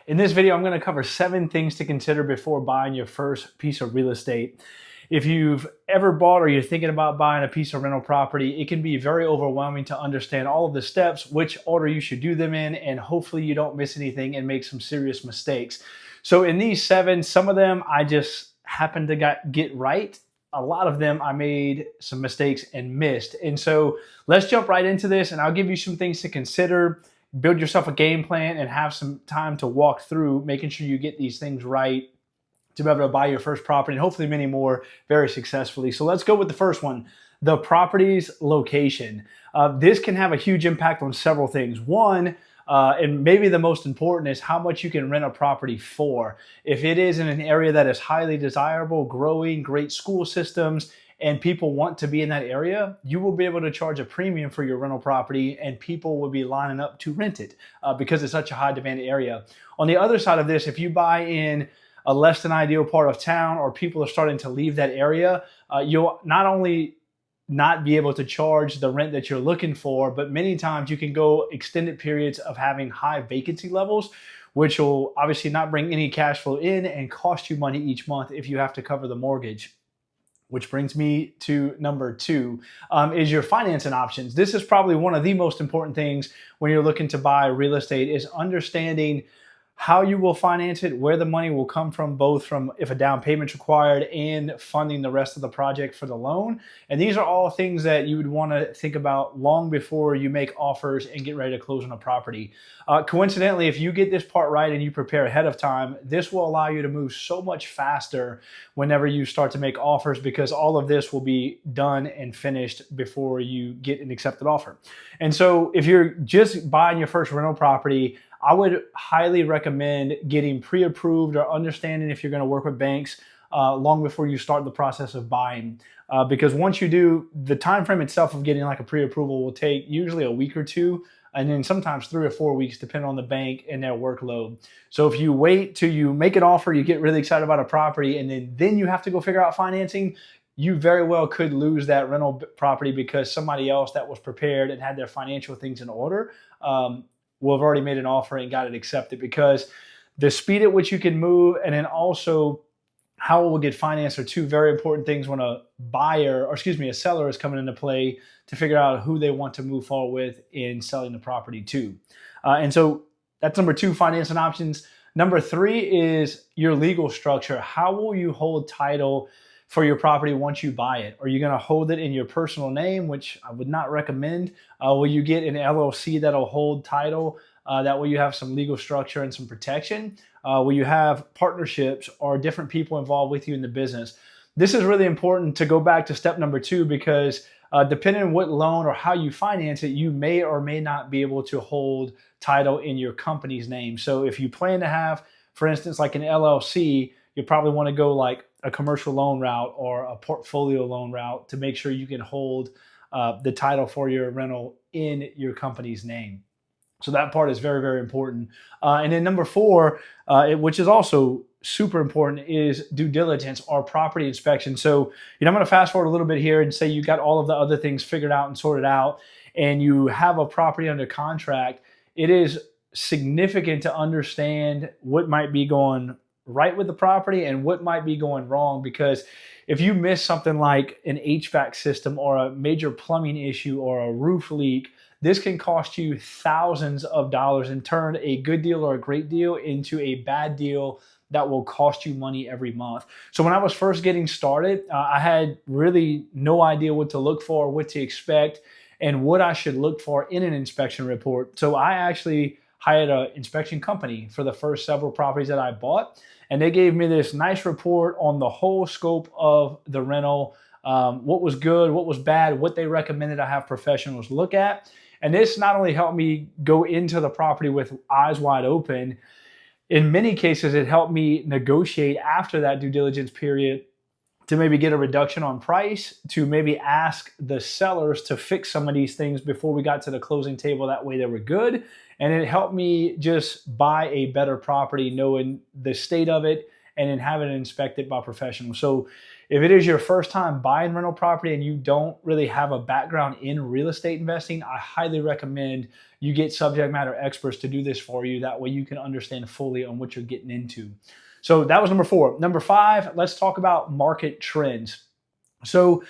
In this video, I'm going to cover 7 things to consider before buying your first piece of real estate. If you've ever bought or you're thinking about buying a piece of rental property, it can be very overwhelming to understand all of the steps, which order you should do them in, and hopefully you don't miss anything and make some serious mistakes. So in these 7, some of them I just happened to get right. A lot of them I made some mistakes and missed. And so let's jump right into this, and I'll give you some things to consider. Build yourself a game plan and have some time to walk through making sure you get these things right to be able to buy your first property and hopefully many more very successfully. So let's go with the first one, the property's location. This can have a huge impact on several things. One, and maybe the most important, is how much you can rent a property for. If it is in an area that is highly desirable, growing, great school systems, and people want to be in that area, you will be able to charge a premium for your rental property, and people will be lining up to rent it because it's such a high demand area. On the other side of this, if you buy in a less than ideal part of town or people are starting to leave that area, you'll not only not be able to charge the rent that you're looking for, but many times you can go extended periods of having high vacancy levels, which will obviously not bring any cash flow in and cost you money each month if you have to cover the mortgage. Which brings me to number 2, is your financing options. This is probably one of the most important things when you're looking to buy real estate, is understanding how you will finance it, where the money will come from, both from if a down payment's required and funding the rest of the project for the loan. And these are all things that you would want to think about long before you make offers and get ready to close on a property. Coincidentally, if you get this part right and you prepare ahead of time, this will allow you to move so much faster whenever you start to make offers, because all of this will be done and finished before you get an accepted offer. And so if you're just buying your first rental property, I would highly recommend getting pre-approved or understanding if you're going to work with banks long before you start the process of buying. Because once you do, the time frame itself of getting like a pre-approval will take usually a week or 2, and then sometimes 3 or 4 weeks, depending on the bank and their workload. So if you wait till you make an offer, you get really excited about a property, and then you have to go figure out financing, you very well could lose that rental property because somebody else that was prepared and had their financial things in order will have already made an offer and got it accepted. Because the speed at which you can move and then also how it will get financed are 2 very important things when a seller is coming into play to figure out who they want to move forward with in selling the property to. And so that's number 2, financing options. Number 3 is your legal structure. How will you hold title for your property once you buy it? Are you going to hold it in your personal name, which I would not recommend? Will you get an LLC that'll hold title? That way you have some legal structure and some protection. Will you have partnerships or different people involved with you in the business? This is really important to go back to step number 2, because depending on what loan or how you finance it, you may or may not be able to hold title in your company's name. So if you plan to have, for instance, like an LLC, you probably want to go like a commercial loan route or a portfolio loan route to make sure you can hold the title for your rental in your company's name. So that part is very, very important. And then number 4, which is also super important, is due diligence or property inspection. So, I'm going to fast forward a little bit here and say you got all of the other things figured out and sorted out, and you have a property under contract. It is significant to understand what might be going right with the property and what might be going wrong, because if you miss something like an HVAC system or a major plumbing issue or a roof leak, this can cost you thousands of dollars and turn a good deal or a great deal into a bad deal that will cost you money every month. So when I was first getting started, I had really no idea what to look for, what to expect, and what I should look for in an inspection report. So I actually hired an inspection company for the first several properties that I bought, and they gave me this nice report on the whole scope of the rental, what was good, what was bad, what they recommended I have professionals look at. And this not only helped me go into the property with eyes wide open, in many cases it helped me negotiate after that due diligence period to maybe get a reduction on price, to maybe ask the sellers to fix some of these things before we got to the closing table. That way they were good. And it helped me just buy a better property knowing the state of it and then have it inspected by professionals. So if it is your first time buying rental property and you don't really have a background in real estate investing, I highly recommend you get subject matter experts to do this for you. That way you can understand fully on what you're getting into. So that was number 4. Number 5, let's talk about market trends. So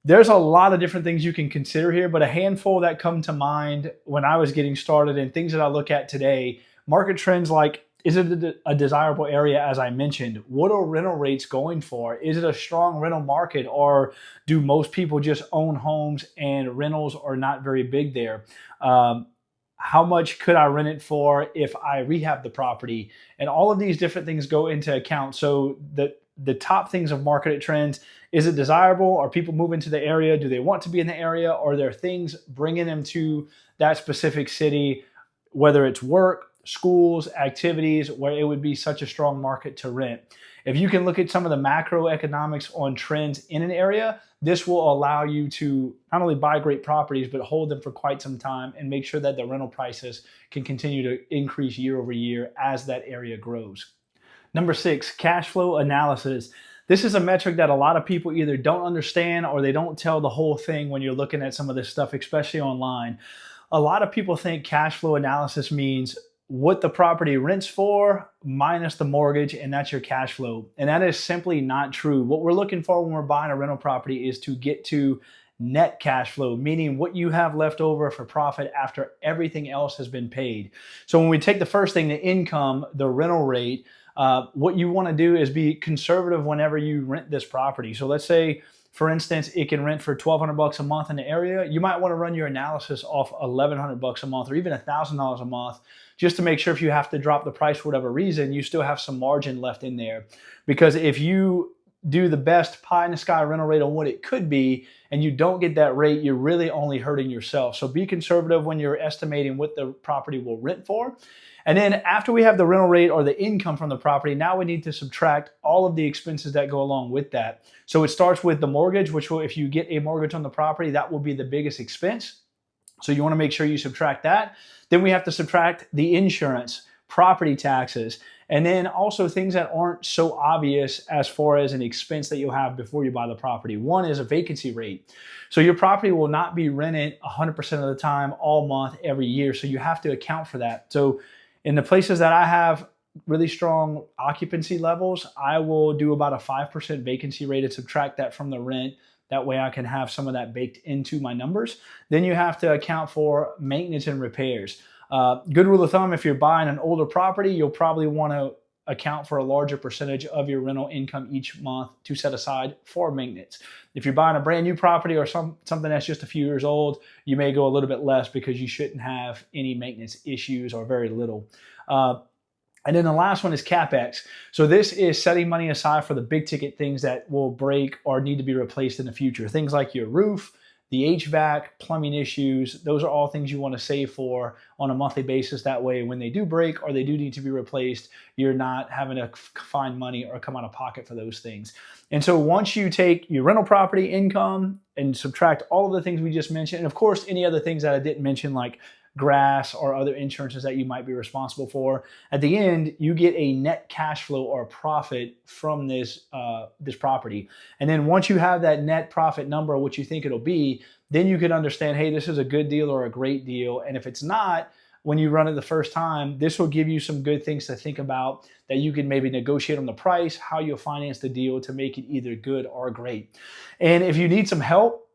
there's a lot of different things you can consider here, but a handful that come to mind when I was getting started and things that I look at today, market trends like, is it a desirable area, as I mentioned? What are rental rates going for? Is it a strong rental market, or do most people just own homes and rentals are not very big there? How much could I rent it for if I rehab the property? And all of these different things go into account. So the top things of market trends, is it desirable? Are people moving to the area? Do they want to be in the area? Or are there things bringing them to that specific city, whether it's work, schools, activities, where it would be such a strong market to rent? If you can look at some of the macroeconomics on trends in an area, this will allow you to not only buy great properties, but hold them for quite some time and make sure that the rental prices can continue to increase year over year as that area grows. Number 6, cash flow analysis. This is a metric that a lot of people either don't understand or they don't tell the whole thing when you're looking at some of this stuff, especially online. A lot of people think cash flow analysis means what the property rents for minus the mortgage, and that's your cash flow. And that is simply not true. What we're looking for when we're buying a rental property is to get to net cash flow, meaning what you have left over for profit after everything else has been paid. So when we take the first thing, the income, the rental rate, what you want to do is be conservative whenever you rent this property. So let's say, for instance, it can rent for $1,200 a month in the area. You might want to run your analysis off $1,100 a month or even $1,000 a month, just to make sure if you have to drop the price for whatever reason, you still have some margin left in there. Because if you do the best pie in the sky rental rate on what it could be and you don't get that rate, you're really only hurting yourself. So be conservative when you're estimating what the property will rent for. And then after we have the rental rate or the income from the property, now we need to subtract all of the expenses that go along with that. So it starts with the mortgage, which will, if you get a mortgage on the property, that will be the biggest expense. So you want to make sure you subtract that. Then we have to subtract the insurance, property taxes, and then also things that aren't so obvious as far as an expense that you'll have before you buy the property. One is a vacancy rate. So your property will not be rented 100% of the time, all month, every year. So you have to account for that. So in the places that I have really strong occupancy levels, I will do about a 5% vacancy rate and subtract that from the rent. That way I can have some of that baked into my numbers. Then you have to account for maintenance and repairs. Good rule of thumb, if you're buying an older property, you'll probably want to account for a larger percentage of your rental income each month to set aside for maintenance. If you're buying a brand new property or something that's just a few years old, you may go a little bit less because you shouldn't have any maintenance issues or very little. And then the last one is CapEx. So this is setting money aside for the big ticket things that will break or need to be replaced in the future. Things like your roof, the HVAC, plumbing issues, those are all things you want to save for on a monthly basis. That way, when they do break or they do need to be replaced, you're not having to find money or come out of pocket for those things. And so once you take your rental property income and subtract all of the things we just mentioned, and of course, any other things that I didn't mention, like grass or other insurances that you might be responsible for, at the end, you get a net cash flow or a profit from this property. And then once you have that net profit number, what you think it'll be, then you can understand, hey, this is a good deal or a great deal. And if it's not, when you run it the first time, this will give you some good things to think about that you can maybe negotiate on the price, how you'll finance the deal to make it either good or great. And if you need some help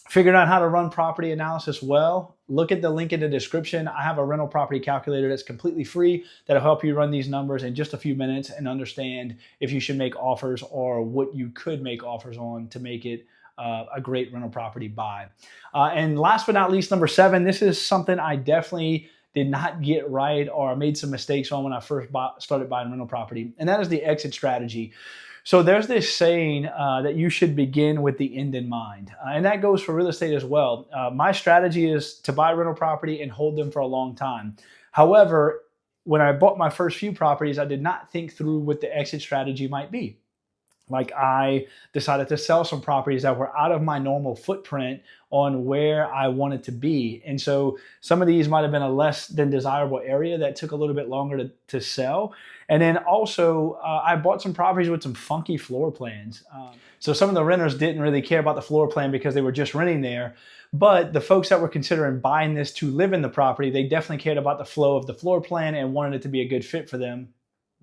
figuring out how to run property analysis well, look at the link in the description. I have a rental property calculator that's completely free that'll help you run these numbers in just a few minutes and understand if you should make offers or what you could make offers on to make it a great rental property buy. And last but not least, number 7, this is something I definitely did not get right or made some mistakes on when I first started buying rental property, and that is the exit strategy. So there's this saying that you should begin with the end in mind. And that goes for real estate as well. My strategy is to buy rental property and hold them for a long time. However, when I bought my first few properties, I did not think through what the exit strategy might be. Like I decided to sell some properties that were out of my normal footprint on where I wanted to be. And so some of these might have been a less than desirable area that took a little bit longer to sell. And then also, I bought some properties with some funky floor plans. So some of the renters didn't really care about the floor plan because they were just renting there. But the folks that were considering buying this to live in the property, they definitely cared about the flow of the floor plan and wanted it to be a good fit for them,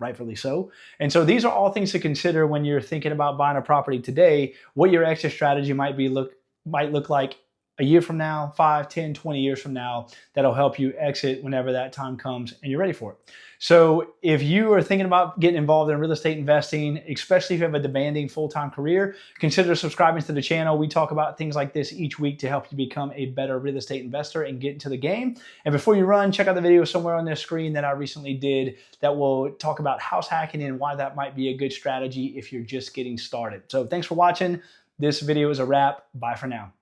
rightfully so. And so these are all things to consider when you're thinking about buying a property today, what your exit strategy might look like a year from now, 5, 10, 20 years from now, that'll help you exit whenever that time comes and you're ready for it. So if you are thinking about getting involved in real estate investing, especially if you have a demanding full-time career, consider subscribing to the channel. We talk about things like this each week to help you become a better real estate investor and get into the game. And before you run, check out the video somewhere on this screen that I recently did that will talk about house hacking and why that might be a good strategy if you're just getting started. So thanks for watching. This video is a wrap. Bye for now.